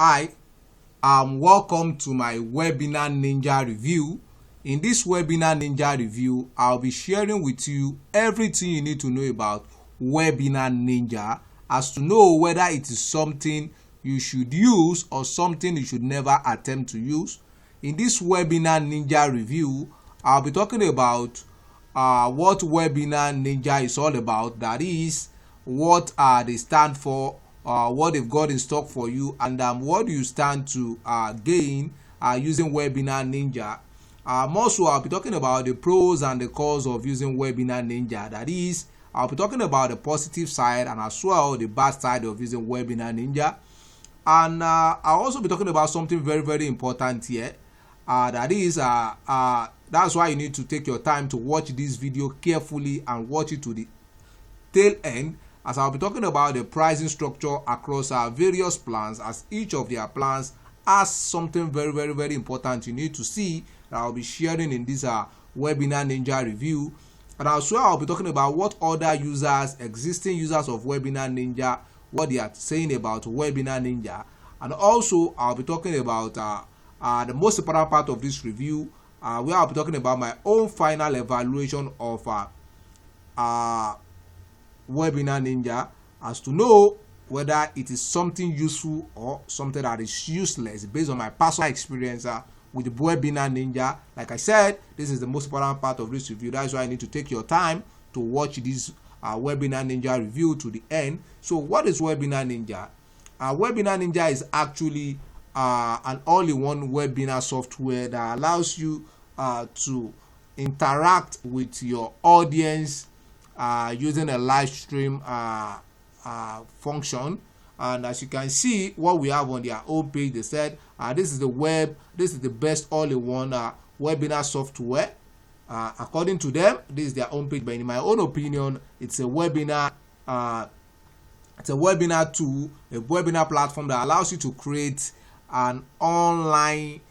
Hi, welcome to my Webinarninja review. In this Webinarninja review, I'll be sharing with you everything you need to know about Webinarninja as to know whether it is something you should use or something you should never attempt to use. In this Webinarninja review, I'll be talking about what Webinarninja is all about. That is, what they stand for, what they've got in stock for you, and what do you stand to gain using Webinarninja. Also, I'll be talking about the pros and the cons of using Webinarninja. That is, I'll be talking about the positive side and as well the bad side of using Webinarninja. And I'll also be talking about something very, very important here. That is, that's why you need to take your time to watch this video carefully and watch it to the tail end, as I'll be talking about the pricing structure across our various plans, as each of their plans has something very, very, very important you need to see that I'll be sharing in this Webinarninja review. And as well, I'll be talking about what other users, existing users of Webinarninja, what they are saying about Webinarninja. And also, I'll be talking about the most important part of this review, where I'll be talking about my own final evaluation of Webinarninja, as to know whether it is something useful or something that is useless based on my personal experience with Webinarninja. Like I said, this is the most important part of this review. That's why I need to take your time to watch this Webinarninja review to the end. So what is Webinarninja? Webinarninja is actually an all-in-one webinar software that allows you to interact with your audience using a live stream function. And as you can see, what we have on their home page, they said this is the best all-in-one webinar software. According to them, this is their home page, but in my own opinion, it's a webinar tool, a webinar platform that allows you to create an online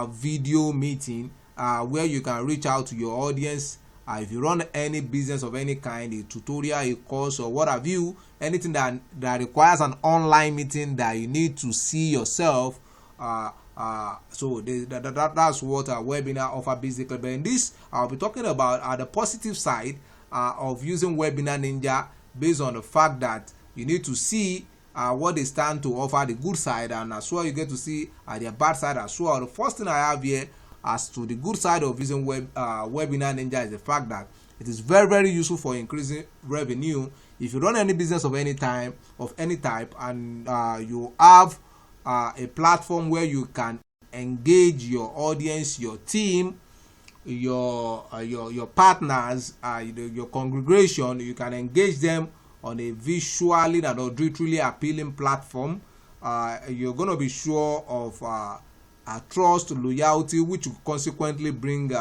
video meeting where you can reach out to your audience. If you run any business of any kind, a tutorial, a course, or what have you, anything that requires an online meeting that you need to see yourself, so that's what a webinar offer basically. But in this, I'll be talking about the positive side of using Webinarninja, based on the fact that you need to see what they stand to offer, the good side, and as well you get to see their bad side as well. The first thing I have here as to the good side of using Webinarninja is the fact that it is very, very useful for increasing revenue. If you run any business of any type, and you have a platform where you can engage your audience, your team, your partners, your congregation, you can engage them on a visually and auditory appealing platform. You're going to be sure of trust, loyalty, which will consequently bring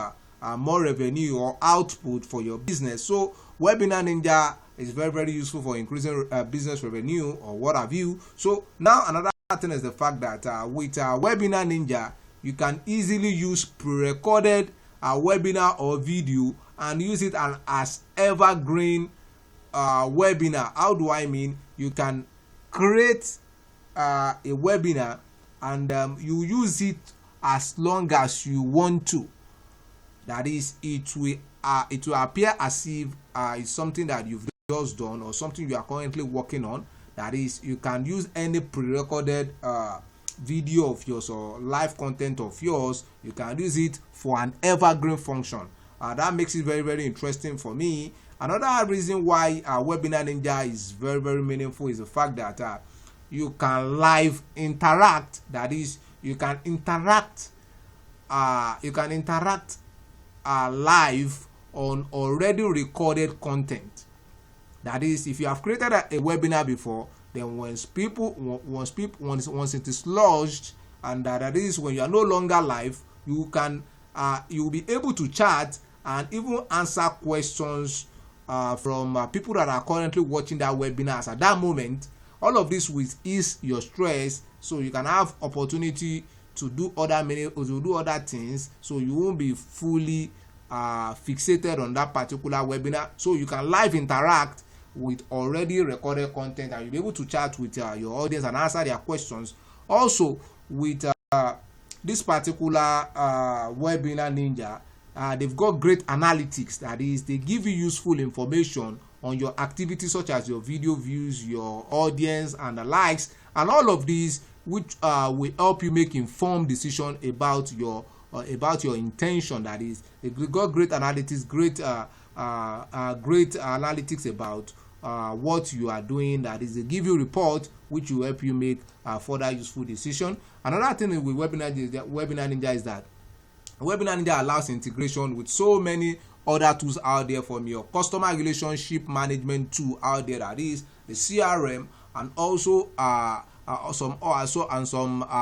more revenue or output for your business. So Webinarninja is very, very useful for increasing business revenue or what have you. So now another thing is the fact that with Webinarninja, you can easily use pre-recorded webinar or video and use it as evergreen webinar. How do I mean? You can create a webinar and you use it as long as you want to. That is, it will appear as if it's something that you've just done or something you are currently working on. That is, you can use any pre-recorded video of yours or live content of yours. You can use it for an evergreen function. That makes it very, very interesting for me. Another reason why Webinarninja is very, very meaningful is the fact that you can live interact. That is, you can interact live on already recorded content. That is, if you have created a webinar before, then once it is lodged, and that is when you are no longer live, you will be able to chat and even answer questions from people that are currently watching that webinar at that moment. All of this will ease your stress, so you can have opportunity to do other things, so you won't be fully fixated on that particular webinar. So you can live interact with already recorded content, and you'll be able to chat with your audience and answer their questions Also, with this particular Webinarninja, they've got great analytics. That is, they give you useful information on your activities, such as your video views, your audience, and the likes, and all of these, which will help you make informed decision about your intention. That is, they've got great analytics, great analytics about what you are doing. That is, they give you report which will help you make further useful decision. Another thing with Webinarninja is that Webinarninja allows integration with so many other tools out there, from your customer relationship management tool out there, that is the CRM, and also some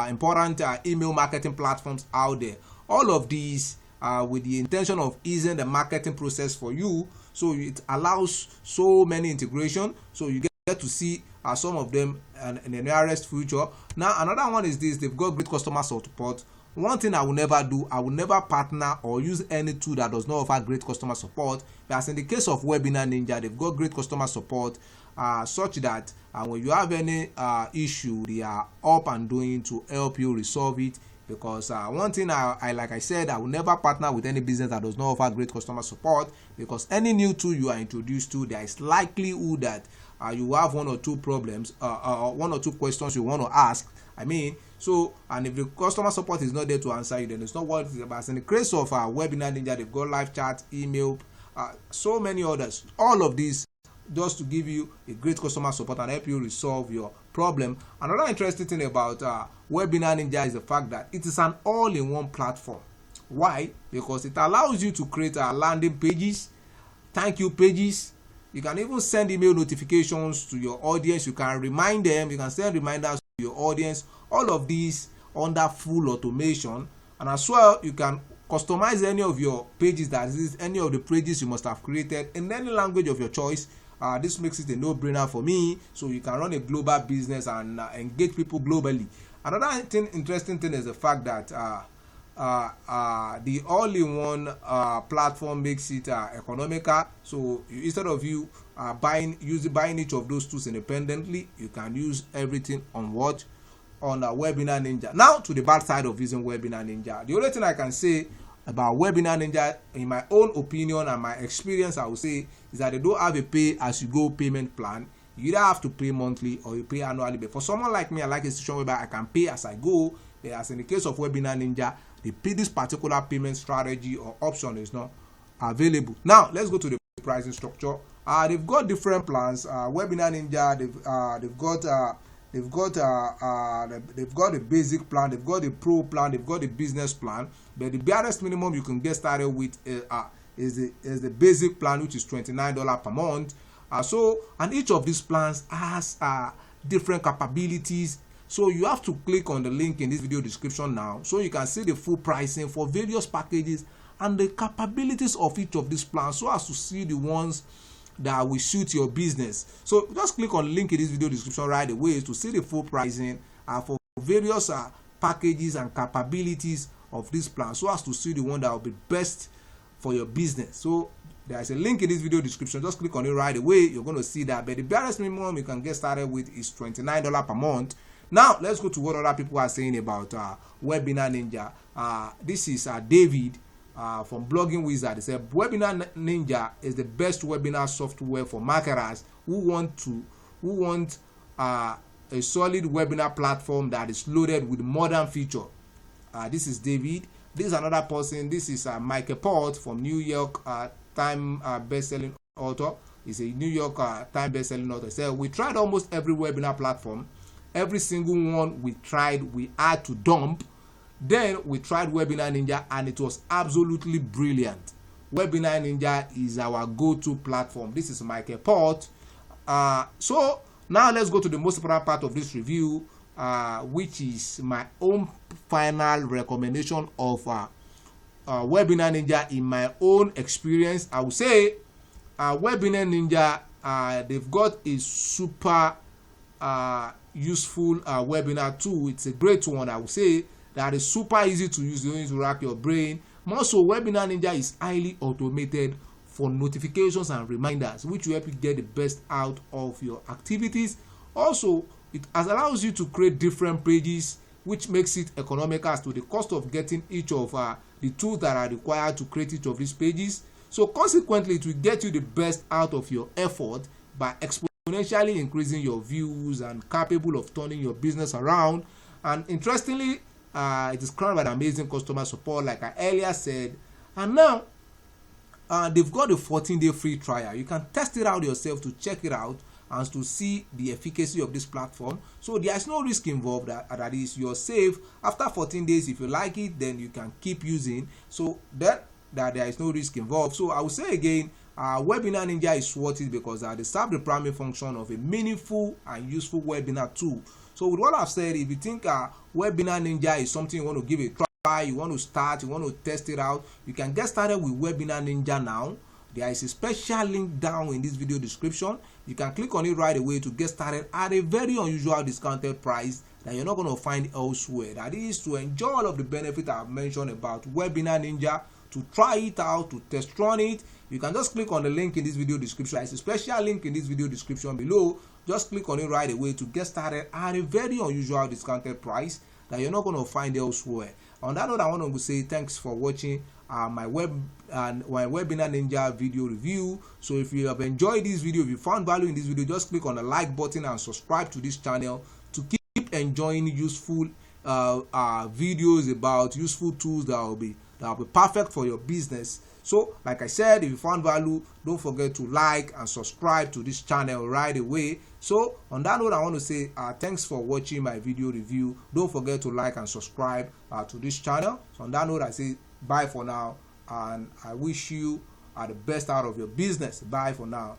important email marketing platforms out there. All of these with the intention of easing the marketing process for you. So it allows so many integration, so you get to see some of them in the nearest future. Now, another one is this: they've got great customer support. One thing I will never do, I will never partner or use any tool that does not offer great customer support. As in the case of Webinarninja, they've got great customer support, such that when you have any issue, they are up and doing to help you resolve it. Because one thing like I said, I will never partner with any business that does not offer great customer support, because any new tool you are introduced to, there is likelihood that you have one or two problems, one or two questions you want to ask. So, and if the customer support is not there to answer you, then it's not what it's about. In the case of Webinarninja, they've got live chat, email, so many others. All of these just to give you a great customer support and help you resolve your problem. Another interesting thing about Webinarninja is the fact that it is an all-in-one platform. Why? Because it allows you to create landing pages, thank you pages. You can even send email notifications to your audience. You can remind them. You can send reminders to your audience. All of these under full automation. And as well, you can customize any of your pages, that is, any of the pages you must have created in any language of your choice. This makes it a no-brainer for me, so you can run a global business and engage people globally. Another interesting thing is the fact that the all-in-one platform makes it economical. So instead of you buying each of those tools independently, you can use everything on Webinarninja. Now, to the bad side of using Webinarninja, the only thing I can say about Webinarninja, in my own opinion and my experience, I would say, is that they don't have a pay-as-you-go payment plan. You either have to pay monthly or you pay annually. But for someone like me, I like a situation whereby I can pay as I go. Whereas in the case of Webinarninja, this particular payment strategy or option is not available. Now, let's go to the pricing structure. They've got different plans. Webinarninja, they've got the basic plan, they've got the pro plan, they've got the business plan. But the barest minimum you can get started with is the basic plan, which is $29 per month. And each of these plans has different capabilities. So you have to click on the link in this video description now, so you can see the full pricing for various packages and the capabilities of each of these plans, so as to see the ones that will suit your business. So just click on the link in this video description right away to see the full pricing for various packages and capabilities of this plan, so as to see the one that will be best for your business. So there is a link in this video description. Just click on it right away. You're going to see that. But the barest minimum you can get started with is $29 per month. Now let's go to what other people are saying about Webinarninja. This is David from Blogging Wizard. He said Webinarninja is the best webinar software for marketers who want a solid webinar platform that is loaded with modern feature. This is David. This is another person. This is Michael Port from New York Times best-selling author. He's a New York Times best-selling author. He said, we tried almost every webinar platform. Every single one we tried, we had to dump. Then we tried Webinarninja and it was absolutely brilliant. Webinarninja is our go-to platform. This is Michael Port. So now let's go to the most important part of this review, which is my own final recommendation of Webinarninja. In my own experience, I would say Webinarninja, they've got a super useful webinar tool. It's a great one. I would say that is super easy to use. You don't need to rack your brain. Also, Webinarninja is highly automated for notifications and reminders, which will help you get the best out of your activities. Also, it allows you to create different pages, which makes it economical as to the cost of getting each of the tools that are required to create each of these pages. So consequently, it will get you the best out of your effort by exponentially increasing your views and capable of turning your business around. And interestingly, it is crowned by amazing customer support, like I earlier said. And now they've got a 14-day free trial. You can test it out yourself to check it out and to see the efficacy of this platform. So there is no risk involved. That is, you're safe. After 14 days, if you like it, then you can keep using. So that there is no risk involved. So I will say again, Webinarninja is worth it because they serve the primary function of a meaningful and useful webinar tool. So with what I've said, if you think Webinarninja is something you want to give a try, you want to start, you want to test it out, you can get started with Webinarninja now. There is a special link down in this video description. You can click on it right away to get started at a very unusual discounted price that you're not going to find elsewhere. That is to enjoy all of the benefits I've mentioned about Webinarninja, to try it out, to test run it. You can just click on the link in this video description. There's a special link in this video description below. Just click on it right away to get started at a very unusual discounted price that you're not going to find elsewhere. On that note, I want to say thanks for watching my Webinarninja video review. So if you have enjoyed this video, if you found value in this video, just click on the like button and subscribe to this channel to keep enjoying useful videos about useful tools that will be perfect for your business. So like I said, if you found value, don't forget to like and subscribe to this channel right away. So on that note, I want to say thanks for watching my video review. Don't forget to like and subscribe to this channel. So on that note, I say bye for now, and I wish you the best out of your business. Bye for now.